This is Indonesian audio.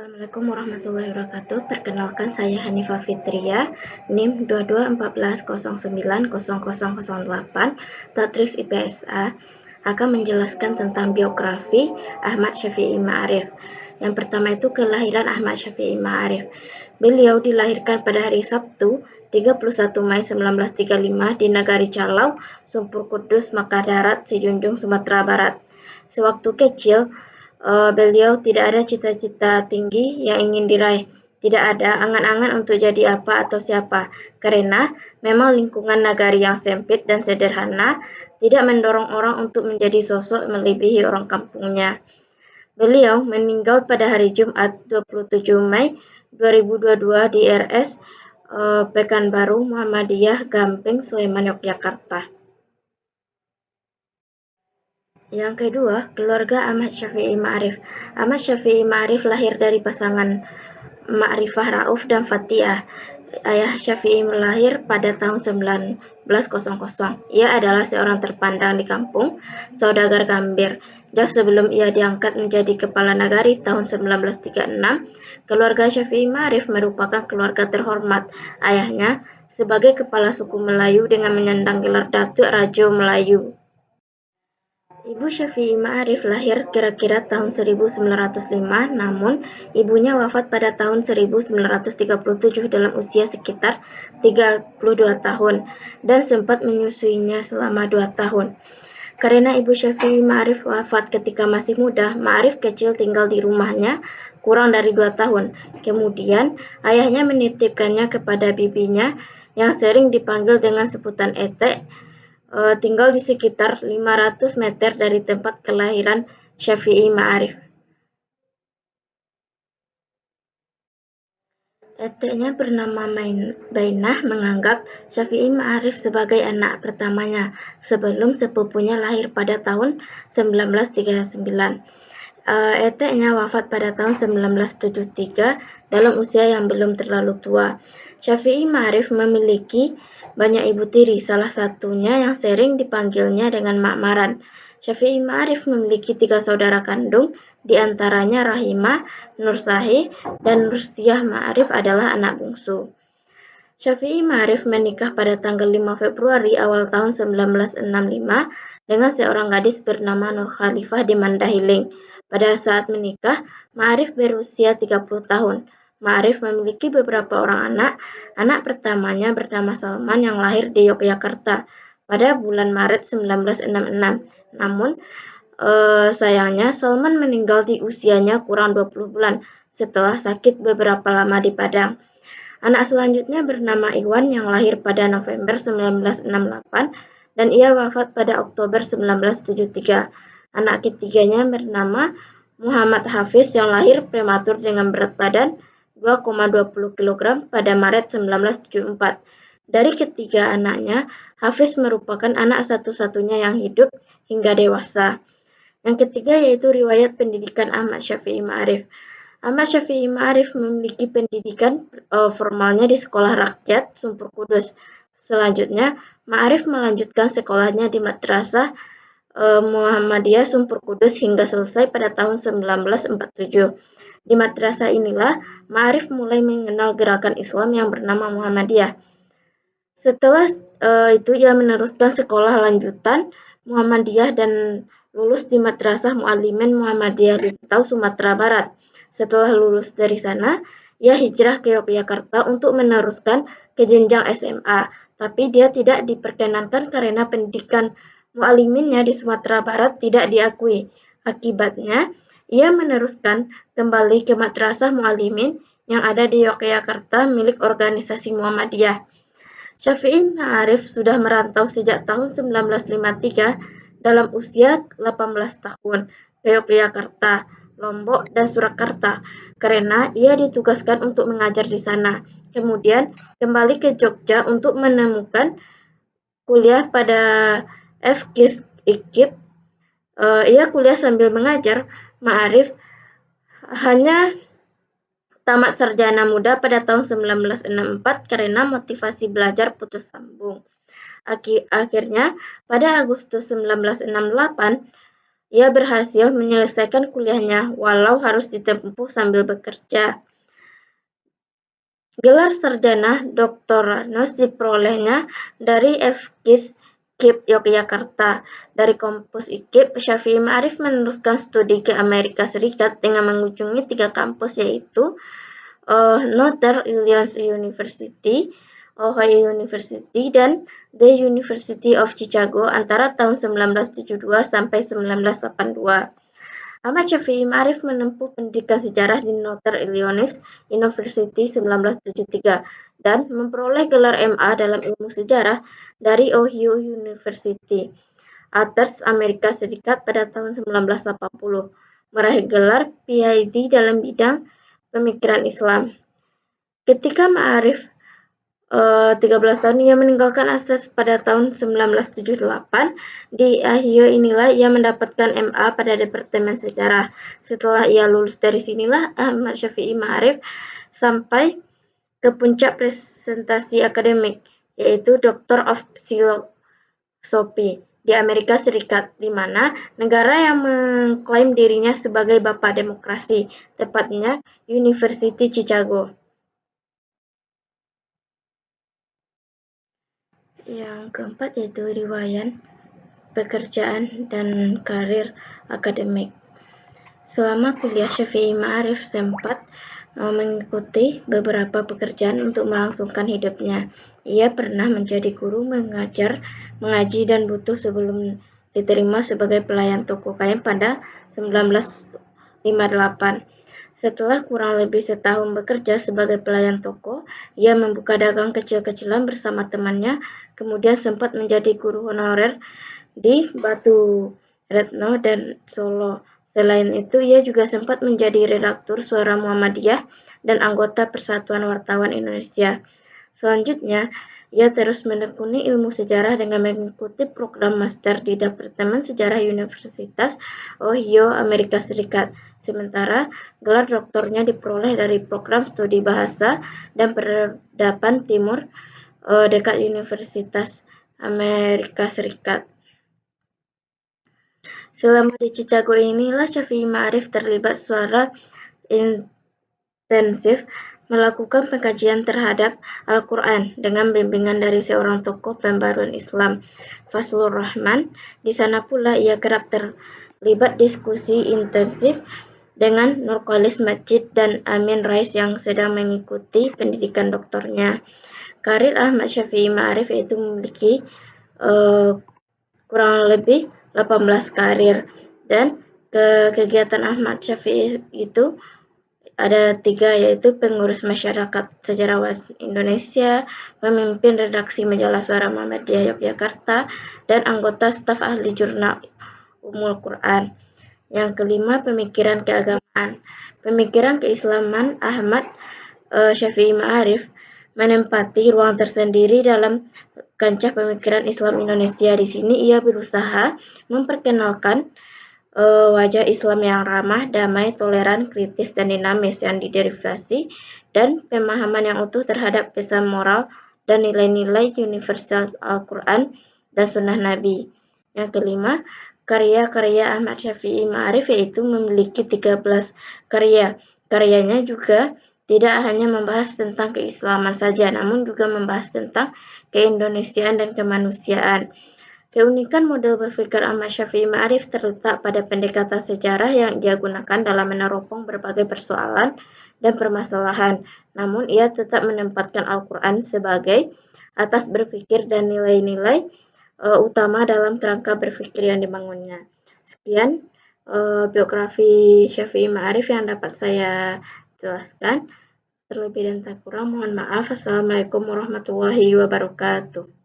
Assalamualaikum warahmatullahi wabarakatuh. Perkenalkan saya Hanifah Fitria, NIM 2214090008, Tatris IPSA, akan menjelaskan tentang biografi Ahmad Syafi'i Ma'arif. Yang pertama itu kelahiran Ahmad Syafi'i Ma'arif. Beliau dilahirkan pada hari Sabtu, 31 Mei 1935 di Nagari Calau, Sumpur Kudus, Mekah Darat, Sijunjung, Sumatera Barat. Sewaktu kecil, beliau tidak ada cita-cita tinggi yang ingin diraih. Tidak ada angan-angan untuk jadi apa atau siapa, karena memang lingkungan nagari yang sempit dan sederhana tidak mendorong orang untuk menjadi sosok melebihi orang kampungnya. Beliau meninggal pada hari Jumat 27 Mei 2022 di RS Pekanbaru Muhammadiyah Gamping, Sleman, Yogyakarta. Yang kedua, keluarga Ahmad Syafi'i Ma'arif. Ahmad Syafi'i Ma'arif lahir dari pasangan Ma'rifah Rauf dan Fatiah. Ayah Syafi'i lahir pada tahun 1900. Ia adalah seorang terpandang di kampung, saudagar gambir. Jauh sebelum ia diangkat menjadi kepala nagari tahun 1936, keluarga Syafi'i Ma'arif merupakan keluarga terhormat. Ayahnya sebagai kepala suku Melayu dengan menyandang gelar Datuk Rajo Melayu. Ibu Syafi'i Ma'arif lahir kira-kira tahun 1905, namun ibunya wafat pada tahun 1937 dalam usia sekitar 32 tahun dan sempat menyusuinya selama 2 tahun. Karena Ibu Syafi'i Ma'arif wafat ketika masih muda, Ma'arif kecil tinggal di rumahnya kurang dari 2 tahun. Kemudian ayahnya menitipkannya kepada bibinya yang sering dipanggil dengan sebutan Etek, tinggal di sekitar 500 meter dari tempat kelahiran Syafi'i Ma'arif. Eteknya bernama Bainah menganggap Syafi'i Ma'arif sebagai anak pertamanya sebelum sepupunya lahir pada tahun 1939. Eteknya wafat pada tahun 1973 dalam usia yang belum terlalu tua. Syafi'i Ma'arif memiliki banyak ibu tiri, salah satunya yang sering dipanggilnya dengan Mak Maran. Syafi'i Ma'arif memiliki 3 saudara kandung, di antaranya Rahimah, Nursahih, dan Nursiah Ma'arif adalah anak bungsu. Syafi'i Ma'arif menikah pada tanggal 5 Februari awal tahun 1965 dengan seorang gadis bernama Nur Khalifah di Mandahiling. Pada saat menikah, Ma'arif berusia 30 tahun. Ma'arif memiliki beberapa orang anak. Anak pertamanya bernama Salman yang lahir di Yogyakarta pada bulan Maret 1966. Namun, sayangnya Salman meninggal di usianya kurang 20 bulan setelah sakit beberapa lama di Padang. Anak selanjutnya bernama Iwan yang lahir pada November 1968 dan ia wafat pada Oktober 1973. Anak ketiganya bernama Muhammad Hafiz yang lahir prematur dengan berat badan 2,20 kg pada Maret 1974. Dari ketiga anaknya, Hafiz merupakan anak satu-satunya yang hidup hingga dewasa. Yang ketiga yaitu riwayat pendidikan Ahmad Syafi'i Ma'arif. Ahmad Syafi'i Ma'arif memiliki pendidikan formalnya di Sekolah Rakyat Sumpur Kudus. Selanjutnya, Ma'arif melanjutkan sekolahnya di Madrasah Muhammadiyah Sumpur Kudus hingga selesai pada tahun 1947. Di madrasah inilah Ma'arif mulai mengenal gerakan Islam yang bernama Muhammadiyah. Setelah itu ia meneruskan sekolah lanjutan Muhammadiyah dan lulus di Madrasah Mu'allimin Muhammadiyah di Tau, Sumatera Barat. Setelah lulus dari sana, ia hijrah ke Yogyakarta untuk meneruskan ke jenjang SMA, tapi dia tidak diperkenankan karena pendidikan mu'alliminnya di Sumatera Barat tidak diakui. Akibatnya, ia meneruskan kembali ke Madrasah Mu'allimin yang ada di Yogyakarta milik organisasi Muhammadiyah. Syafi'i Ma'arif sudah merantau sejak tahun 1953 dalam usia 18 tahun ke Yogyakarta, Lombok, dan Surakarta karena ia ditugaskan untuk mengajar di sana. Kemudian kembali ke Jogja untuk menemukan kuliah pada FKIS IKIP. Ia kuliah sambil mengajar. Ma'arif hanya tamat sarjana muda pada tahun 1964 karena motivasi belajar putus sambung. Akhirnya, pada Agustus 1968, ia berhasil menyelesaikan kuliahnya walau harus ditempuh sambil bekerja. Gelar sarjana doktoranus diperolehnya dari FKIS KIP Yogyakarta. Dari kampus IKIP, Syafi'i Ma'arif meneruskan studi ke Amerika Serikat dengan mengunjungi 3 kampus, yaitu Northern Illinois University, Ohio University, dan The University of Chicago antara tahun 1972 sampai 1982. Ahmad Syafi'i Ma'arif menempuh pendidikan sejarah di Northern Illinois University 1973 dan memperoleh gelar MA dalam ilmu sejarah dari Ohio University atas Amerika Serikat pada tahun 1980, meraih gelar PhD dalam bidang pemikiran Islam. Ketika Ma'arif 13 tahun, ia meninggalkan Azhar pada tahun 1978. Di Ohio inilah ia mendapatkan MA pada Departemen Sejarah. Setelah ia lulus dari sinilah Ahmad Syafi'i Ma'arif sampai ke puncak prestasi akademik, yaitu Doctor of Philosophy di Amerika Serikat, di mana negara yang mengklaim dirinya sebagai Bapak Demokrasi, tepatnya University Chicago. Yang keempat yaitu riwayat pekerjaan dan karir akademik. Selama kuliah, Syafi'i Ma'arif sempat mengikuti beberapa pekerjaan untuk melangsungkan hidupnya. Ia pernah menjadi guru mengaji dan butuh sebelum diterima sebagai pelayan toko kain pada 1958. Setelah kurang lebih setahun bekerja sebagai pelayan toko, ia membuka dagang kecil-kecilan bersama temannya, kemudian sempat menjadi guru honorer di Batu Retno dan Solo. Selain itu, ia juga sempat menjadi redaktur Suara Muhammadiyah dan anggota Persatuan Wartawan Indonesia. Selanjutnya, ia terus menekuni ilmu sejarah dengan mengikuti program master di Departemen Sejarah Universitas Ohio, Amerika Serikat. Sementara, gelar doktornya diperoleh dari program studi bahasa dan peradaban Timur dekat Universitas Amerika Serikat. Selama di Chicago inilah Syafi'i Ma'arif terlibat secara intensif melakukan pengkajian terhadap Al-Quran dengan bimbingan dari seorang tokoh pembaruan Islam, Fazlur Rahman. Di sana pula ia kerap terlibat diskusi intensif dengan Nurkhalis Majid dan Amin Rais yang sedang mengikuti pendidikan doktornya. Karir Ahmad Syafi'i Ma'arif itu memiliki kurang lebih 18 karir, dan kegiatan Ahmad Syafi'i itu ada 3, yaitu pengurus masyarakat sejarawan Indonesia, pemimpin redaksi majalah Suara Muhammadiyah Yogyakarta, dan anggota staf ahli jurnal Ummul Quran. Yang kelima, pemikiran keagamaan. Pemikiran keislaman Ahmad Syafi'i Ma'arif menempati ruang tersendiri dalam kancah pemikiran Islam Indonesia. Di sini ia berusaha memperkenalkan wajah Islam yang ramah, damai, toleran, kritis, dan dinamis yang diderivasi dan pemahaman yang utuh terhadap pesan moral dan nilai-nilai universal Al-Quran dan Sunnah Nabi. Yang kelima, karya-karya Ahmad Syafi'i Ma'arif yaitu memiliki 13 karya. Karyanya juga tidak hanya membahas tentang keislaman saja, namun juga membahas tentang keindonesiaan dan kemanusiaan. Keunikan model berpikir Ahmad Syafi'i Ma'arif terletak pada pendekatan sejarah yang dia gunakan dalam meneropong berbagai persoalan dan permasalahan. Namun ia tetap menempatkan Al-Quran sebagai atas berpikir dan nilai-nilai utama dalam kerangka berpikir yang dibangunnya. Sekian biografi Syafi'i Ma'arif yang dapat saya jelaskan. Terlebih dan tak kurang mohon maaf. Assalamualaikum warahmatullahi wabarakatuh.